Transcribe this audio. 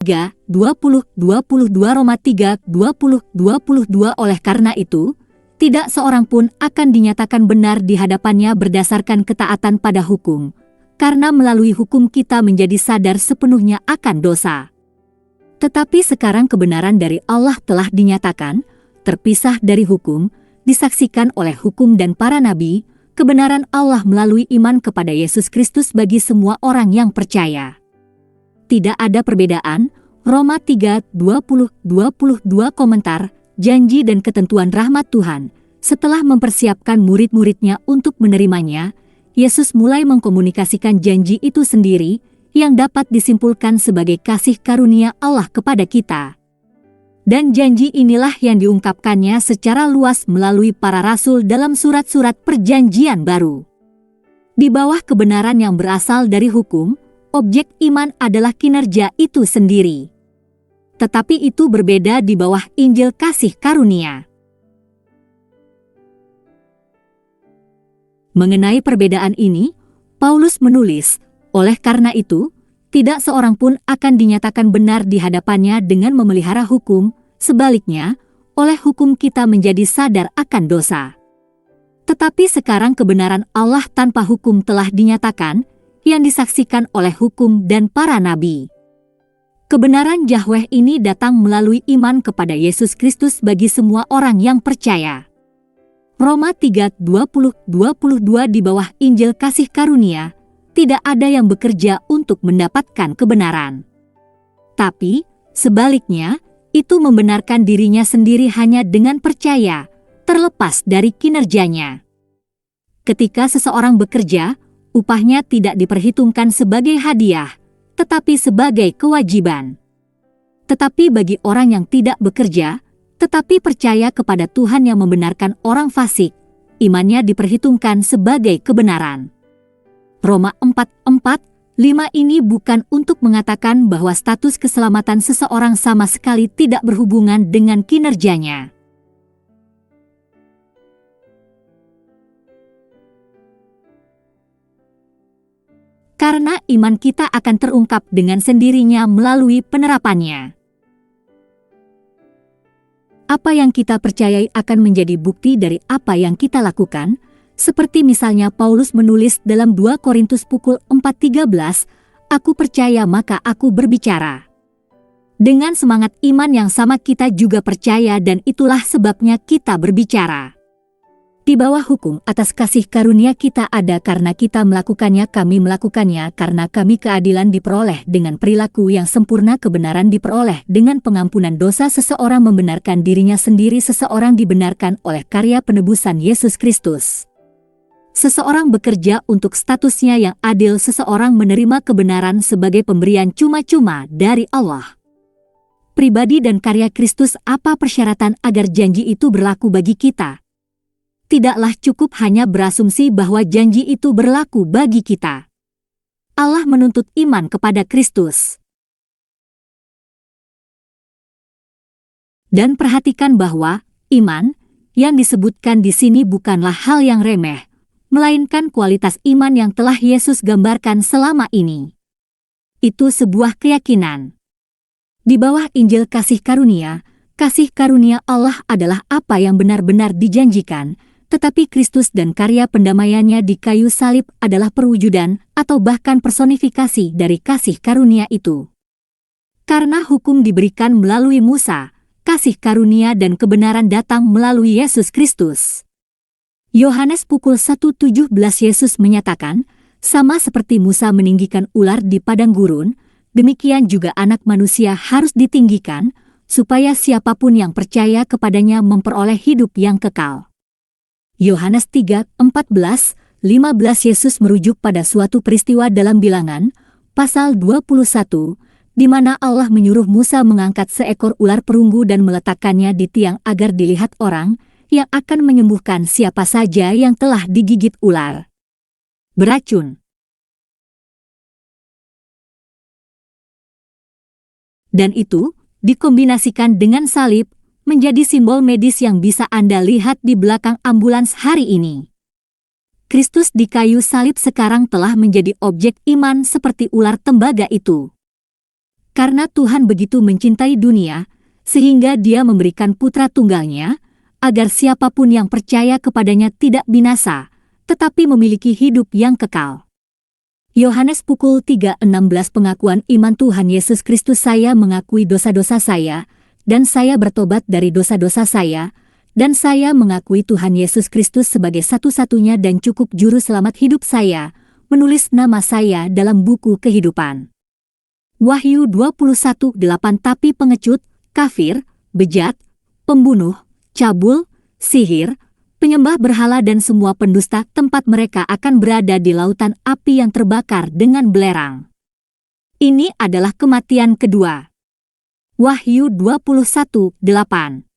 3:20-22 Roma 3:20-22. Oleh karena itu, tidak seorang pun akan dinyatakan benar di hadapannya berdasarkan ketaatan pada hukum, karena melalui hukum kita menjadi sadar sepenuhnya akan dosa. Tetapi sekarang kebenaran dari Allah telah dinyatakan, terpisah dari hukum, disaksikan oleh hukum dan para nabi, kebenaran Allah melalui iman kepada Yesus Kristus bagi semua orang yang percaya. Tidak ada perbedaan. Roma 3:20-22. Komentar, janji dan ketentuan rahmat Tuhan. Setelah mempersiapkan murid-muridnya untuk menerimanya, Yesus mulai mengkomunikasikan janji itu sendiri, yang dapat disimpulkan sebagai kasih karunia Allah kepada kita. Dan janji inilah yang diungkapkannya secara luas melalui para rasul dalam surat-surat perjanjian baru. Di bawah kebenaran yang berasal dari hukum, objek iman adalah kinerja itu sendiri. Tetapi itu berbeda di bawah Injil kasih karunia. Mengenai perbedaan ini, Paulus menulis, oleh karena itu, tidak seorang pun akan dinyatakan benar di hadapannya dengan memelihara hukum, sebaliknya, oleh hukum kita menjadi sadar akan dosa. Tetapi sekarang kebenaran Allah tanpa hukum telah dinyatakan, yang disaksikan oleh hukum dan para nabi. Kebenaran Yahweh ini datang melalui iman kepada Yesus Kristus bagi semua orang yang percaya. Roma 3:20-22. Di bawah Injil kasih karunia, tidak ada yang bekerja untuk mendapatkan kebenaran. Tapi, sebaliknya, itu membenarkan dirinya sendiri hanya dengan percaya, terlepas dari kinerjanya. Ketika seseorang bekerja, upahnya tidak diperhitungkan sebagai hadiah, tetapi sebagai kewajiban. Tetapi bagi orang yang tidak bekerja, tetapi percaya kepada Tuhan yang membenarkan orang fasik, imannya diperhitungkan sebagai kebenaran. Roma 4:4-5 ini bukan untuk mengatakan bahwa status keselamatan seseorang sama sekali tidak berhubungan dengan kinerjanya. Karena iman kita akan terungkap dengan sendirinya melalui penerapannya. Apa yang kita percayai akan menjadi bukti dari apa yang kita lakukan, seperti misalnya Paulus menulis dalam 2 Korintus 4:13, "Aku percaya maka aku berbicara." Dengan semangat iman yang sama kita juga percaya dan itulah sebabnya kita berbicara. Di bawah hukum atas kasih karunia kita ada karena kita melakukannya, kami melakukannya karena kami keadilan diperoleh dengan perilaku yang sempurna, kebenaran diperoleh dengan pengampunan dosa, seseorang membenarkan dirinya sendiri, seseorang dibenarkan oleh karya penebusan Yesus Kristus. Seseorang bekerja untuk statusnya yang adil, seseorang menerima kebenaran sebagai pemberian cuma-cuma dari Allah. Pribadi dan karya Kristus, apa persyaratan agar janji itu berlaku bagi kita? Tidaklah cukup hanya berasumsi bahwa janji itu berlaku bagi kita. Allah menuntut iman kepada Kristus. Dan perhatikan bahwa iman yang disebutkan di sini bukanlah hal yang remeh, melainkan kualitas iman yang telah Yesus gambarkan selama ini. Itu sebuah keyakinan. Di bawah Injil kasih karunia Allah adalah apa yang benar-benar dijanjikan, tetapi Kristus dan karya pendamaiannya di kayu salib adalah perwujudan atau bahkan personifikasi dari kasih karunia itu. Karena hukum diberikan melalui Musa, kasih karunia dan kebenaran datang melalui Yesus Kristus. Yohanes 1:17 Yesus menyatakan, sama seperti Musa meninggikan ular di padang gurun, demikian juga Anak Manusia harus ditinggikan, supaya siapapun yang percaya kepadanya memperoleh hidup yang kekal. Yohanes 3:14-15 Yesus merujuk pada suatu peristiwa dalam Bilangan, pasal 21, di mana Allah menyuruh Musa mengangkat seekor ular perunggu dan meletakkannya di tiang agar dilihat orang, yang akan menyembuhkan siapa saja yang telah digigit ular beracun. Dan itu dikombinasikan dengan salib, menjadi simbol medis yang bisa Anda lihat di belakang ambulans hari ini. Kristus di kayu salib sekarang telah menjadi objek iman seperti ular tembaga itu. Karena Tuhan begitu mencintai dunia, sehingga Dia memberikan Putra Tunggal-Nya, agar siapapun yang percaya kepadanya tidak binasa, tetapi memiliki hidup yang kekal. Yohanes pukul 3:16 Pengakuan iman Tuhan Yesus Kristus. Saya mengakui dosa-dosa saya, dan saya bertobat dari dosa-dosa saya, dan saya mengakui Tuhan Yesus Kristus sebagai satu-satunya dan cukup juru selamat hidup saya, menulis nama saya dalam buku kehidupan. Wahyu 21:8 Tapi pengecut, kafir, bejat, pembunuh, cabul, sihir, penyembah berhala dan semua pendusta, tempat mereka akan berada di lautan api yang terbakar dengan belerang. Ini adalah kematian kedua. Wahyu 21:8.